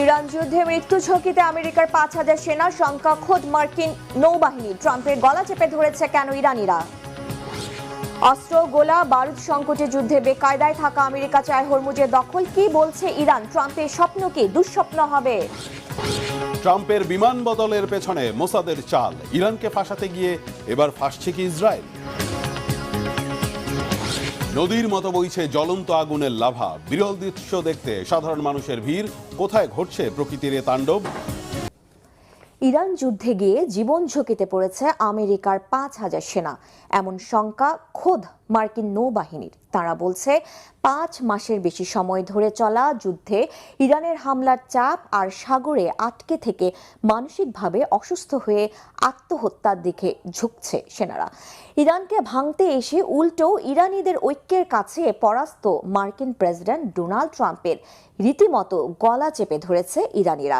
Iran যুদ্ধে মৃত্যু ঝুঁকিতে আমেরিকার 5,000 সেনা, সংখ্যা খোদ মার্কিন নৌবাহিনী। ট্রাম্পের গলা চেপে ধরেছে কেন ইরানিরা? অস্ত্র, গোলা বারুদ সংকটে যুদ্ধে বেকায়দায় থাকা আমেরিকা চায় হরমুজের দখল। কি বলছে ইরান? ট্রাম্পের স্বপ্ন কি দুঃস্বপ্ন হবে? ট্রাম্পের বিমান বদলের পেছনে মোসাদের চাল। ইরানকে ফাঁসাতে গিয়ে এবার ফাঁসছে কি ইসরায়েল? নদীর মতো বইছে জ্বলন্ত আগুনের লাভা। বিরল দৃশ্য দেখতে সাধারণ মানুষের ভিড়। কোথায় ঘটছে প্রকৃতির এ তাণ্ডব? ইরান যুদ্ধে গিয়ে জীবন ঝুঁকিতে পড়েছে আমেরিকার 5,000 সেনা, এমন শঙ্কা খোদ মার্কিন নৌবাহিনীর। তারা বলছে 5 মাসের বেশি সময় ধরে চলা যুদ্ধে ইরানের হামলার চাপ আর সাগরে আটকে থেকে মানসিকভাবে অসুস্থ হয়ে আত্মহত্যার দিকে ঝুঁকছে সেনারা। ইরানকে ভাঙতে এসে উল্টো ইরানিদের ঐক্যের কাছে পরাস্ত মার্কিন প্রেসিডেন্ট ডোনাল্ড ট্রাম্পের রীতিমতো গলা চেপে ধরেছে ইরানিরা।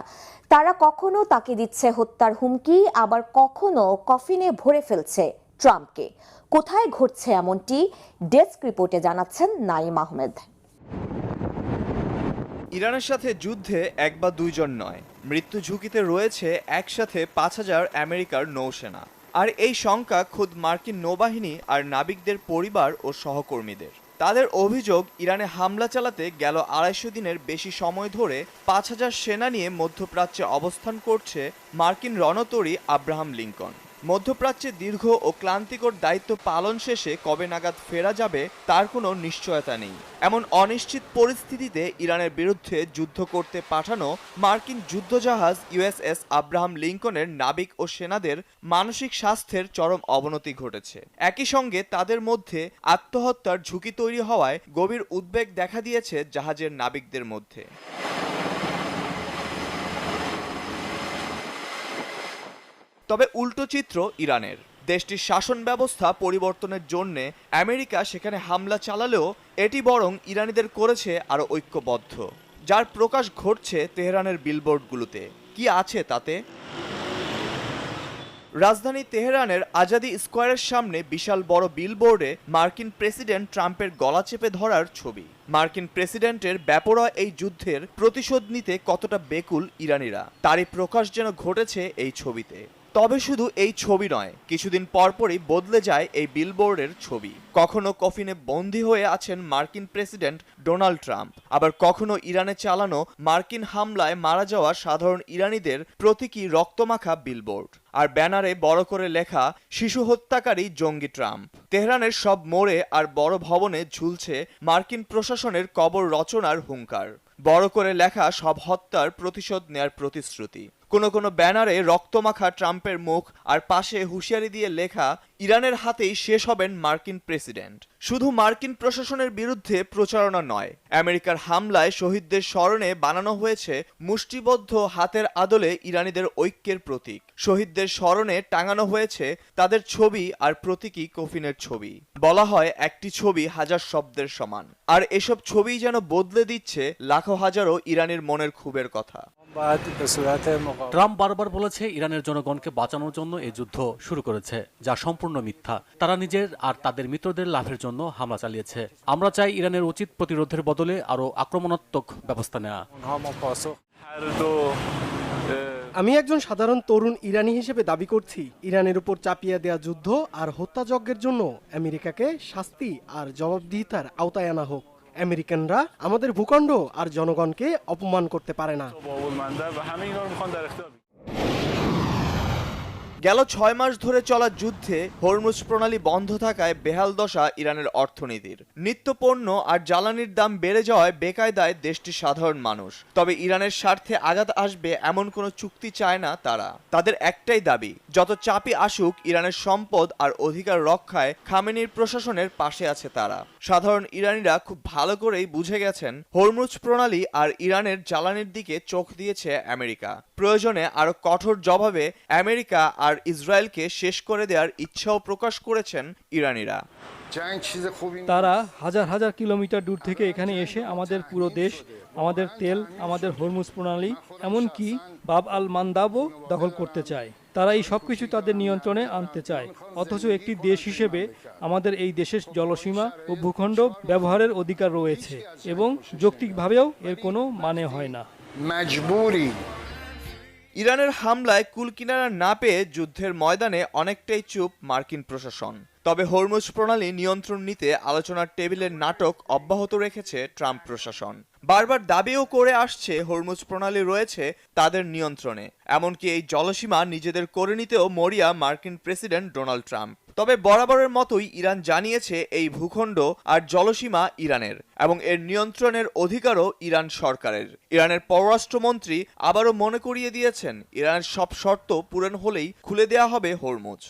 তারা কখনো তাকে দিচ্ছে হত্যার হুমকি, আবার কখনো কফিনে ভরে ফেলছে ট্রাম্পকে। কোথায় ঘটছে এমনটি? ডেস্ক রিপোর্টে জানাচ্ছেন নাইম আহমেদ। ইরানের সাথে যুদ্ধে এক বা দুইজন নয়, মৃত্যু ঝুঁকিতে রয়েছে একসাথে 5,000 আমেরিকার নৌসেনা। আর এই সংখ্যা খোদ মার্কিন নৌবাহিনী আর নাবিকদের পরিবার ও সহকর্মীদের। তাদের অভিযোগ, ইরানে হামলা চালাতে গেল 250 দিনের বেশি সময় ধরে 5,000 সেনা নিয়ে মধ্যপ্রাচ্যে অবস্থান করছে মার্কিন রণতরী আব্রাহাম লিঙ্কন। মধ্যপ্রাচ্যে দীর্ঘ ও ক্লান্তিকর দায়িত্ব পালন শেষে কবে নাগাদ ফেরা যাবে তার কোনো নিশ্চয়তা নেই। এমন অনিশ্চিত পরিস্থিতিতে ইরানের বিরুদ্ধে যুদ্ধ করতে পাঠানো মার্কিন যুদ্ধজাহাজ ইউএসএস আব্রাহাম লিঙ্কনের নাবিক ও সেনাদের মানসিক স্বাস্থ্যের চরম অবনতি ঘটেছে। একই সঙ্গে তাদের মধ্যে আত্মহত্যার ঝুঁকি তৈরি হওয়ায় গভীর উদ্বেগ দেখা দিয়েছে জাহাজের নাবিকদের মধ্যে। তবে উল্টো চিত্র ইরানের। দেশটির শাসন ব্যবস্থা পরিবর্তনের জন্য আমেরিকা সেখানে হামলা চালালেও এটি বরং ইরানিদের করেছে আরও ঐক্যবদ্ধ, যার প্রকাশ ঘটছে তেহরানের বিলবোর্ডগুলোতে। কি আছে তাতে? রাজধানী তেহরানের আজাদি স্কোয়ারের সামনে বিশাল বড় বিলবোর্ডে মার্কিন প্রেসিডেন্ট ট্রাম্পের গলা চেপে ধরার ছবি। মার্কিন প্রেসিডেন্টের বেপরোয়া এই যুদ্ধের প্রতিশোধ নিতে কতটা বেকুল ইরানিরা, তারই প্রকাশ যেন ঘটেছে এই ছবিতে। তবে শুধু এই ছবি নয়, কিছুদিন পরপরই বদলে যায় এই বিলবোর্ডের ছবি। কখনো কফিনে বন্দী হয়ে আছেন মার্কিন প্রেসিডেন্ট ডোনাল্ড ট্রাম্প, আবার কখনো ইরানে চালানো মার্কিন হামলায় মারা যাওয়া সাধারণ ইরানিদের প্রতীকী রক্তমাখা বিলবোর্ড। আর ব্যানারে বড় করে লেখা, শিশু হত্যাকারী জঙ্গি ট্রাম্প। তেহরানের সব মোড়ে আর বড় ভবনে ঝুলছে মার্কিন প্রশাসনের কবর রচনার হুঙ্কার। বড় করে লেখা সব হত্যার প্রতিশোধ নেয়ার প্রতিশ্রুতি। কোনো ব্যানারে রক্তমাখা ট্রাম্পের মুখ, আর পাশে হুঁশিয়ারি দিয়ে লেখা, ইরানের হাতেই শেষ হবেন মার্কিন প্রেসিডেন্ট। শুধু মার্কিন প্রশাসনের বিরুদ্ধে প্রচারণা নয়, আমেরিকার হামলায় শহীদদের স্মরণে বানানো হয়েছে মুষ্টিবদ্ধ হাতের আদলে ইরানিদের ঐক্যের প্রতীক। শহীদদের স্মরণে টাঙানো হয়েছে তাদের ছবি আর প্রতীকী কফিনের ছবি। বলা হয় একটি ছবি হাজার শব্দের সমান, আর এসব ছবিই যেন বদলে দিচ্ছে লাখো হাজারো ইরানির মনের ক্ষোভের কথা। ট্রাম্প বারবার বলেছে ইরানের জনগণকে বাঁচানোর জন্য এই যুদ্ধ শুরু করেছে, যা সম্পূর্ণ মিথ্যা। তারা নিজের আর তাদের মিত্রদের লাভের জন্য হামলা চালিয়েছে। আমরা চাই ইরানের উচিত প্রতিরোধের বদলে আরো আক্রমণাত্মক ব্যবস্থা নেওয়া। আমি একজন সাধারণ তরুণ ইরানি হিসেবে দাবি করছি, ইরানের উপর চাপিয়ে দেয়া যুদ্ধ আর হত্যাযজ্ঞের জন্য আমেরিকাকে শাস্তি আর জবাবদিহিতার আওতায় আনা হোক। আমেরিকানরা আমাদের ভূখণ্ড আর জনগণকে অপমান করতে পারে না। গেল 6 মাস ধরে চলা যুদ্ধে হরমুজ প্রণালী বন্ধ থাকায় বেহাল দশা ইরানের অর্থনীতির। নিত্যপণ্য আর জ্বালানির দাম বেড়ে যাওয়ায় বেকায়দায় দেশটির সাধারণ মানুষ। তবে ইরানের স্বার্থে আঘাত আসবে এমন কোনো চুক্তি চায় না তারা। তাদের একটাই দাবি, যত চাপই আসুক ইরানের সম্পদ আর অধিকার রক্ষায় খামেনির প্রশাসনের পাশে আছে তারা। সাধারণ ইরানিরা খুব ভালো করেই বুঝে গেছেন, হরমুজ প্রণালী আর ইরানের জ্বালানির দিকে চোখ দিয়েছে আমেরিকা। প্রয়োজনে আরো কঠোর জবাবে আমেরিকা আর ইসরায়েলকে শেষ করে দেওয়ার ইচ্ছাও প্রকাশ করেছেন ইরানিরা। তারা হাজার হাজার কিলোমিটার দূর থেকে এখানে এসে আমাদের পুরো দেশ, আমাদের তেল, আমাদের হরমুজ প্রণালী, এমনকি বাব আল মান্দাবও দখল করতে চায়। তারা এই সবকিছু তাদের নিয়ন্ত্রণে আনতে চায়। অথচ একটি দেশ হিসেবে আমাদের এই দেশের জলসীমা ও ভূখণ্ড ব্যবহারের অধিকার রয়েছে, এবং যৌক্তিকভাবেও এর কোনো মানে হয় না। مجبوری ইরানের হামলায় কুলকিনারা না পেয়ে যুদ্ধের ময়দানে অনেকটাই চুপ মার্কিন প্রশাসন। তবে হরমুজ প্রণালী নিয়ন্ত্রণ নিতে আলোচনার টেবিলের নাটক অব্যাহত রেখেছে ট্রাম্প প্রশাসন। বারবার দাবিও করে আসছে হরমুজ প্রণালী রয়েছে তাদের নিয়ন্ত্রণে, এমনকি এই জলসীমা নিজেদের করে নিতেও মরিয়া মার্কিন প্রেসিডেন্ট ডোনাল্ড ট্রাম্প। তবে বরাবরের মতোই ইরান জানিয়েছে এই ভূখণ্ড আর জলসীমা ইরানের এবং এর নিয়ন্ত্রণের অধিকারও ইরান সরকারের। ইরানের পররাষ্ট্রমন্ত্রী আবারও মনে করিয়ে দিয়েছেন ইরানের সব শর্ত পূরণ হলেই খুলে দেয়া হবে হরমুজ।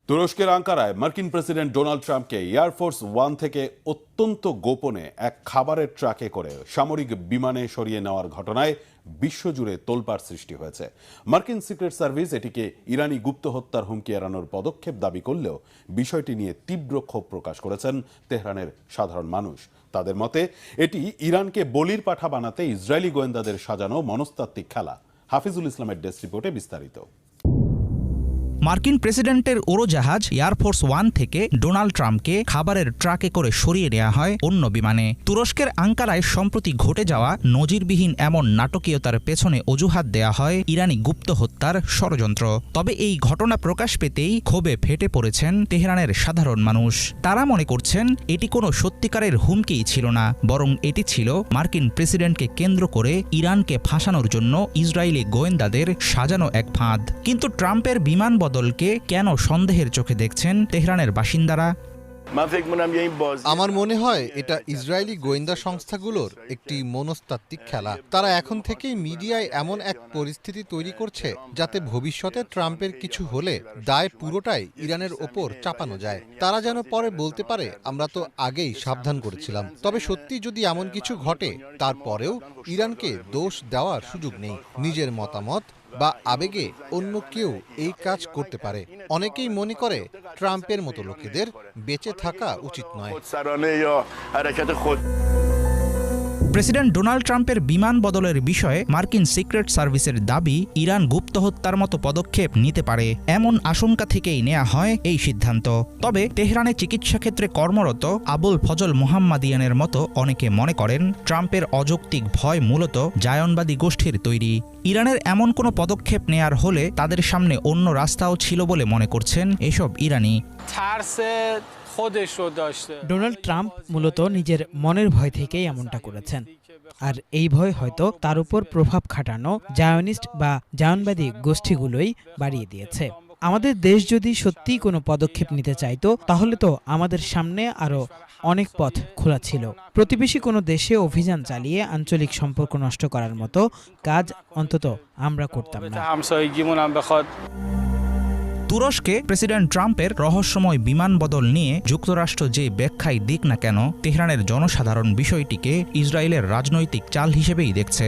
তুরস্কের আঙ্কারায় মার্কিন প্রেসিডেন্ট ডোনাল্ড ট্রাম্পকে এয়ারফোর্স ওয়ান থেকে অত্যন্ত গোপনে এক খাবারের ট্রাকে করে সামরিক বিমানে সরিয়ে নেওয়ার ঘটনায় বিশ্বজুড়ে তোলপাড় সৃষ্টি হয়েছে। মার্কিন সিক্রেট সার্ভিস এটিকে ইরানি গুপ্ত হত্যার হুমকি এড়ানোর পদক্ষেপ দাবি করলেও বিষয়টি নিয়ে তীব্র ক্ষোভ প্রকাশ করেছেন তেহরানের সাধারণ মানুষ। তাদের মতে এটি ইরানকে বলির পাঠা বানাতে ইসরায়েলি গোয়েন্দাদের সাজানো মনস্তাত্ত্বিক খেলা। হাফিজুল ইসলামের ডেস্ক রিপোর্টে বিস্তারিত। মার্কিন প্রেসিডেন্টের উড়োজাহাজ এয়ারফোর্স ওয়ান থেকে ডোনাল্ড ট্রাম্পকে খাবারের ট্রাকে করে সরিয়ে নেওয়া হয় অন্য বিমানে। তুরস্কের আঙ্কারায় সম্প্রতি ঘটে যাওয়া নজিরবিহীন এমন নাটকীয়তার পেছনে অজুহাত দেয়া হয় ইরানি গুপ্ত হত্যার ষড়যন্ত্র। তবে এই ঘটনা প্রকাশ পেতেই ক্ষোভে ফেটে পড়েছেন তেহরানের সাধারণ মানুষ। তারা মনে করছেন এটি কোনো সত্যিকারের হুমকিই ছিল না, বরং এটি ছিল মার্কিন প্রেসিডেন্টকে কেন্দ্র করে ইরানকে ফাঁসানোর জন্য ইসরায়েলি গোয়েন্দাদের সাজানো এক ফাঁদ। কিন্তু ট্রাম্পের বিমান বদলকে কেন সন্দেহের চোখে দেখছেন তেহরানের বাসিন্দারা? আমার মনে হয় এটা ইসরায়েলি গোয়েন্দা সংস্থাগুলোর একটি মনস্তাত্ত্বিক খেলা। তারা এখন থেকেই মিডিয়ায় এমন এক পরিস্থিতি তৈরি করছে যাতে ভবিষ্যতে ট্রাম্পের কিছু হলে দায় পুরোটাই ইরানের ওপর চাপানো যায়। তারা যেন পরে বলতে পারে আমরা তো আগেই সাবধান করেছিলাম। তবে সত্যি যদি এমন কিছু ঘটে তারপরেও ইরানকে দোষ দেওয়ার সুযোগ নেই। নিজের মতামত বা আবেগে অন্য কেউ এই কাজ করতে পারে। অনেকেই মনে করে ট্রাম্পের মতো লোকেদের বেঁচে থাকা উচিত নয়। প্রেসিডেন্ট ডোনাল্ড ট্রাম্পের বিমান বদলের বিষয়ে মার্কিন সিক্রেট সার্ভিসের দাবি ইরান গুপ্ত হত্যার মতো পদক্ষেপ নিতে পারে, এমন আশঙ্কা থেকেই নেওয়া হয় এই সিদ্ধান্ত। তবে তেহরানে চিকিৎসা ক্ষেত্রে কর্মরত আবুল ফজল মোহাম্মদিয়ানের মতো অনেকে মনে করেন ট্রাম্পের অযৌক্তিক ভয় মূলত জায়নবাদী গোষ্ঠীর তৈরি। ইরানের এমন কোনো পদক্ষেপ নেয়ার হলে তাদের সামনে অন্য রাস্তাও ছিল বলে মনে করছেন এসব ইরানি। ডোনাল্ড ট্রাম্প মূলত নিজের মনের ভয় থেকেই এমনটা করেছেন, আর এই ভয় হয়তো তার উপর প্রভাব খাটানো জায়নিস্ট বা জায়নবাদী গোষ্ঠীগুলোই বাড়িয়ে দিয়েছে। আমাদের দেশ যদি সত্যিই কোনো পদক্ষেপ নিতে চাইতো তাহলে তো আমাদের সামনে আরও অনেক পথ খোলা ছিল। প্রতিবেশী কোনো দেশে অভিযান চালিয়ে আঞ্চলিক সম্পর্ক নষ্ট করার মতো কাজ অন্তত আমরা করতাম না। তুরস্কে প্রেসিডেন্ট ট্রাম্পের রহস্যময় বিমান বদল নিয়ে যুক্তরাষ্ট্র যে ব্যাখ্যাই দিক না কেন, তেহরানের জনসাধারণ বিষয়টিকে ইসরায়েলের রাজনৈতিক চাল হিসেবেই দেখছে।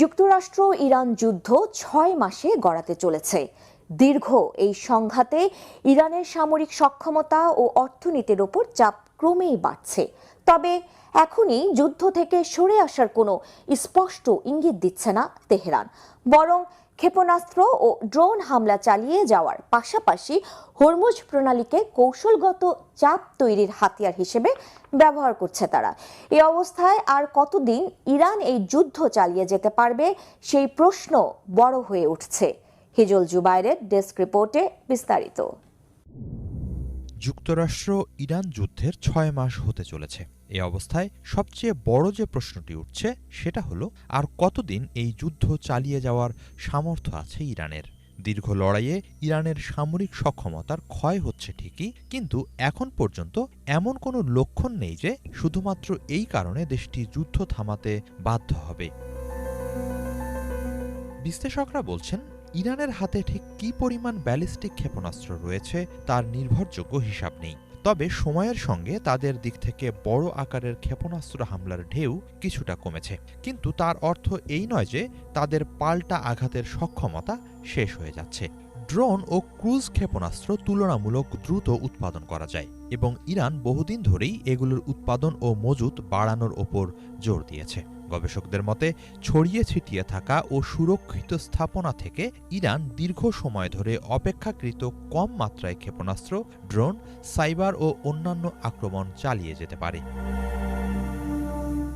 যুক্তরাষ্ট্র ইরান যুদ্ধ 6 মাসে গড়াতে চলেছে। দীর্ঘ এই সংঘাতে ইরানের সামরিক সক্ষমতা ও অর্থনীতির ওপর চাপ ক্রমেই বাড়ছে। তবে এখনই যুদ্ধ থেকে সরে আসার কোনো স্পষ্ট ইঙ্গিত দিচ্ছে না তেহরান, বরং ক্ষেপণাস্ত্র ও ড্রোন হামলা চালিয়ে যাওয়ার পাশাপাশি হরমুজ প্রণালীকে কৌশলগত চাপ তৈরির হাতিয়ার হিসেবে ব্যবহার করছে তারা। এই অবস্থায় আর কতদিন ইরান এই যুদ্ধ চালিয়ে যেতে পারবে সেই প্রশ্ন বড় হয়ে উঠছে। হিজল জুবাইরের ডেস্ক রিপোর্টে বিস্তারিত। যুক্তরাষ্ট্র ইরান যুদ্ধের 6 মাস হতে চলেছে। এই অবস্থায় সবচেয়ে বড় যে প্রশ্নটি উঠছে সেটা হলো আর কতদিন এই যুদ্ধ চালিয়ে যাওয়ার সামর্থ্য আছে ইরানের। দীর্ঘ লড়াইয়ে ইরানের সামরিক সক্ষমতার ক্ষয় হচ্ছে ঠিকই, কিন্তু এখন পর্যন্ত এমন কোনো লক্ষণ নেই যে শুধুমাত্র এই কারণে দেশটি যুদ্ধ থামাতে বাধ্য হবে। বিশ্লেষকরা বলছেন ইরানের হাতে ঠিক কী পরিমাণ ব্যালিস্টিক ক্ষেপণাস্ত্র রয়েছে তার নির্ভরযোগ্য হিসাব নেই। তবে সময়ের সঙ্গে তাদের দিক থেকে বড় আকারের ক্ষেপণাস্ত্র হামলার ঢেউ কিছুটা কমেছে, কিন্তু তার অর্থ এই নয় যে তাদের পাল্টা আঘাতের সক্ষমতা শেষ হয়ে যাচ্ছে। ড্রোন ও ক্রুজ ক্ষেপণাস্ত্র তুলনামূলক দ্রুত উৎপাদন করা যায় এবং ইরান বহুদিন ধরেই এগুলোর উৎপাদন ও মজুত বাড়ানোর ওপর জোর দিয়েছে। গবেষকদের মতে ছড়িয়ে ছিটিয়ে থাকা ও সুরক্ষিত স্থাপনা থেকে ইরান দীর্ঘ সময় ধরে অপেক্ষাকৃত কম মাত্রায় ক্ষেপণাস্ত্র, ড্রোন, সাইবার ও অন্যান্য আক্রমণ চালিয়ে যেতে পারে।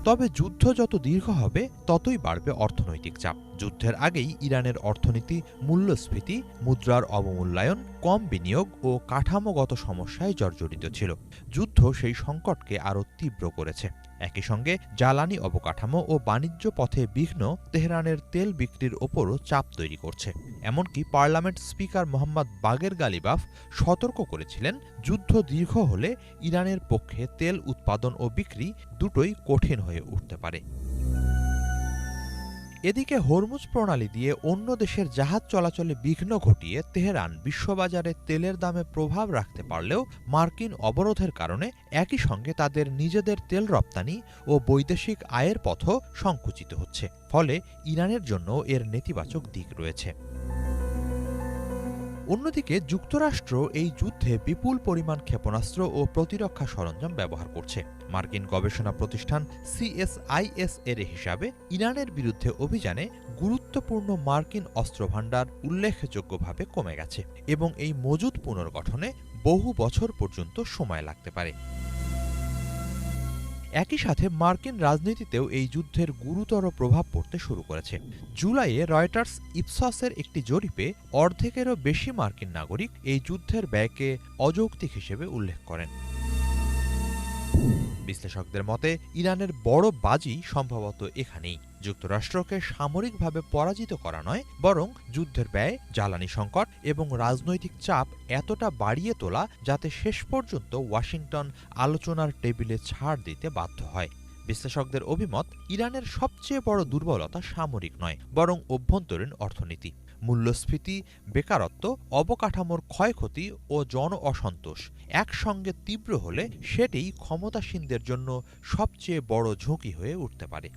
তবে যুদ্ধ যত দীর্ঘ হবে ততই বাড়বে অর্থনৈতিক চাপ। যুদ্ধের আগেই ইরানের অর্থনীতি মূল্যস্ফীতি, মুদ্রার অবমূল্যায়ন, কম বিনিয়োগ ও কাঠামোগত সমস্যায় জর্জরিত ছিল। যুদ্ধ সেই সংকটকে আরও তীব্র করেছে। একই সঙ্গে জ্বালানি অবকাঠামো ও বাণিজ্য পথে বিঘ্ন তেহরানের তেল বিক্রির ওপরও চাপ তৈরি করছে। এমনকি পার্লামেন্ট স্পিকার মোহাম্মদ বাগের গালিবাফ সতর্ক করেছিলেন, যুদ্ধ দীর্ঘ হলে ইরানের পক্ষে তেল উৎপাদন ও বিক্রি দুটোই কঠিন হয়ে উঠতে পারে। এদিকে হরমুজ প্রণালী দিয়ে অন্য দেশের জাহাজ চলাচলে বিঘ্ন ঘটিয়ে তেহরান বিশ্ববাজারে তেলের দামে প্রভাব রাখতে পারলেও মার্কিন অবরোধের কারণে একই সঙ্গে তাদের নিজেদের তেল রপ্তানি ও বৈদেশিক আয়ের পথও সংকুচিত হচ্ছে। ফলে ইরানের জন্য এর নেতিবাচক দিক রয়েছে। অন্যদিকে যুক্তরাষ্ট্র এই যুদ্ধে বিপুল পরিমাণ ক্ষেপণাস্ত্র ও প্রতিরক্ষা সরঞ্জাম ব্যবহার করছে। মার্কিন গবেষণা প্রতিষ্ঠান CSIS এর হিসাবে ইরানের বিরুদ্ধে অভিযানে গুরুত্বপূর্ণ মার্কিন অস্ত্রভাণ্ডার উল্লেখযোগ্যভাবে কমে গেছে এবং এই মজুদ পুনর্গঠনে বহু বছর পর্যন্ত সময় লাগতে পারে। একই সাথে মার্কিন রাজনীতিতেও এই যুদ্ধের গুরুতর প্রভাব পড়তে শুরু করেছে। জুলাইয়ে রয়টার্স ইপসসের একটি জরিপে অর্ধেকেরও বেশি মার্কিন নাগরিক এই যুদ্ধের ব্যয়কে অযৌক্তিক হিসেবে উল্লেখ করেন। বিশ্লেষকদের মতে ইরানের বড় বাজি সম্ভবত এখানেই। যুক্তরাষ্ট্রকে সামরিকভাবে পরাজিত করা নয়, বরং যুদ্ধের ব্যয়, জ্বালানি সংকট এবং রাজনৈতিক চাপ এতটা বাড়িয়ে তোলা যাতে শেষ পর্যন্ত ওয়াশিংটন আলোচনার টেবিলে ছাড় দিতে বাধ্য হয়। বিশ্লেষকদের অভিমত, ইরানের সবচেয়ে বড় দুর্বলতা সামরিক নয়, বরং অভ্যন্তরীণ অর্থনীতি। মূল্যস্ফীতি, বেকারত্ব, অবকাঠামোর ক্ষয়ক্ষতি ও জন অসন্তোষ একসঙ্গে তীব্র হলে সেটিই ক্ষমতাসীনদের জন্য সবচেয়ে বড় ঝুঁকি হয়ে উঠতে পারে।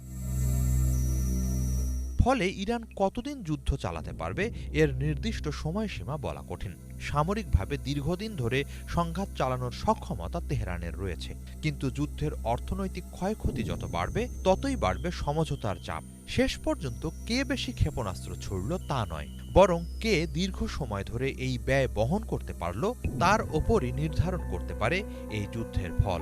ফলে ইরান কতদিন যুদ্ধ চালাতে পারবে এর নির্দিষ্ট সময়সীমা বলা কঠিন। সামরিকভাবে দীর্ঘদিন ধরে সংঘাত চালানোর সক্ষমতা তেহরানের রয়েছে, কিন্তু যুদ্ধের অর্থনৈতিক ক্ষয়ক্ষতি যত বাড়বে ততই বাড়বে সমঝোতার চাপ। শেষ পর্যন্ত কে বেশি ক্ষেপণাস্ত্র ছুড়ল তা নয়, বরং কে দীর্ঘ সময় ধরে এই ব্যয় বহন করতে পারল তার ওপরই নির্ধারণ করতে পারে এই যুদ্ধের ফল।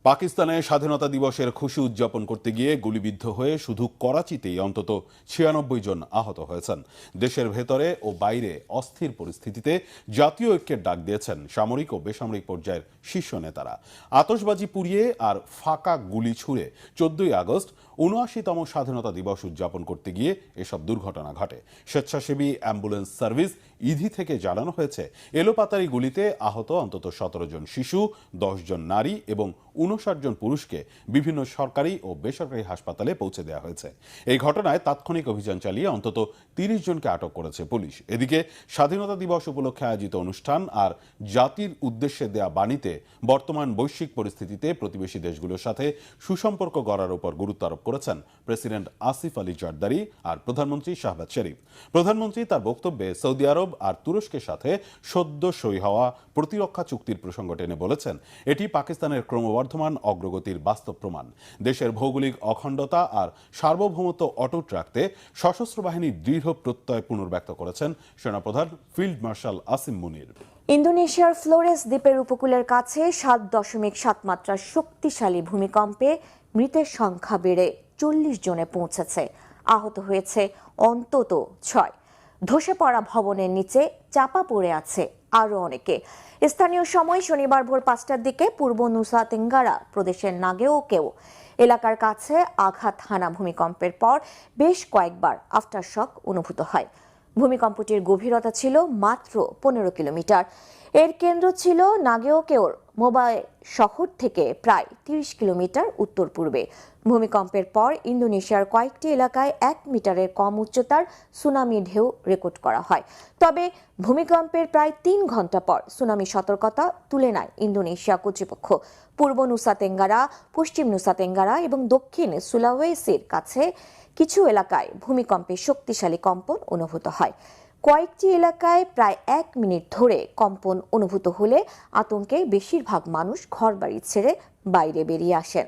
পাকিস্তানে স্বাধীনতা দিবসের খুশি উদযাপন করতে গিয়ে গুলিবিদ্ধ হয়ে শুধু করাচিতেই অন্তত 96 জন আহত হয়েছেন। দেশের ভেতরে ও বাইরে অস্থির পরিস্থিতিতে জাতীয় ঐক্যের ডাক দিয়েছেন সামরিক ও বেসামরিক পর্যায়ের শীর্ষ নেতারা। আতশবাজি পুড়িয়ে আর ফাঁকা গুলি ছুড়ে 14ই আগস্ট 79তম স্বাধীনতা দিবস উদযাপন করতে গিয়ে এসব দুর্ঘটনা ঘটে। স্বেচ্ছাসেবী অ্যাম্বুলেন্স সার্ভিস ইধি থেকে জানানো হয়েছে, এলোপাতারি গুলিতে আহত অন্তত 17 জন শিশু, 10 জন নারী এবং 59 জন পুরুষকে বিভিন্ন সরকারি ও বেসরকারি হাসপাতালে পৌঁছে দেওয়া হয়েছে। এই ঘটনায় তাৎক্ষণিক অভিযান চালিয়ে অন্তত 30 জনকে আটক করেছে পুলিশ। এদিকে স্বাধীনতা দিবস উপলক্ষে আয়োজিত অনুষ্ঠান আর জাতির উদ্দেশ্যে দেয়া বাণীতে বর্তমান বৈশ্বিক পরিস্থিতিতে প্রতিবেশী দেশগুলোর সাথে সুসম্পর্ক গড়ার উপর গুরুত্ব আরোপ করেছেন প্রেসিডেন্ট আসিফ আলী জারদারি আর প্রধানমন্ত্রী শাহবাজ শরীফ। প্রধানমন্ত্রী তার বক্তব্যে সৌদি আরব আর তুরস্কের সাথে সদ্য সই হওয়া প্রতিরক্ষা চুক্তির প্রসঙ্গ টেনে বলেছেন, এটি পাকিস্তানের ক্রমবর্ধমান অগ্রগতির বাস্তব প্রমাণ। দেশের ভৌগোলিক অখণ্ডতা আর সার্বভৌমত্ব অটুট রাখতে সশস্ত্র বাহিনীর দৃঢ় প্রত্যয় পুনর্ব্যক্ত করেছেন সেনাপ্রধান ফিল্ড মার্শাল আসিম মুনির। ইন্দোনেশিয়ার ফ্লোরেস দ্বীপের উপকূলের কাছে 7.7 মাত্রার শক্তিশালী ভূমিকম্পে মৃতের সংখ্যা বেড়ে 40 জনে পৌঁছেছে। আহত হয়েছে অন্তত 6। ধসে পড়া ভবনের নিচে চাপা পড়ে আছে আরও অনেকে। স্থানীয় সময় শনিবার ভোর 5টার দিকে পূর্ব নুসা তেঙ্গারা প্রদেশের নাগেওকেও এলাকার কাছে আঘাত হানা ভূমিকম্পের পর বেশ কয়েকবার আফটারশক অনুভূত হয়। ভূমিকম্পটির গভীরতা ছিল মাত্র 15 কিলোমিটার। এর কেন্দ্র ছিল নাগেওকেওর মোবাইল শহর থেকে প্রায় 30 কিলোমিটার উত্তর পূর্বে। ভূমিকম্পের পর ইন্দোনেশিয়ার কয়েকটি এলাকায় 1 মিটারের কম উচ্চতার সুনামি ঢেউ রেকর্ড করা হয়। তবে ভূমিকম্পের প্রায় 3 ঘন্টা পর সুনামি সতর্কতা তুলে নেয় ইন্দোনেশিয়া কর্তৃপক্ষ। পূর্ব নুসা তেঙ্গারা, পশ্চিম নুসা তেঙ্গারা এবং দক্ষিণ সুলাওয়েসির কাছে কিছু এলাকায় ভূমিকম্পের শক্তিশালী কম্পন অনুভূত হয়। কয়েকটি এলাকায় প্রায় 1 মিনিট ধরে কম্পন অনুভূত হলে আতঙ্কে বেশিরভাগ মানুষ ঘরবাড়ি ছেড়ে বাইরে বেরিয়ে আসেন।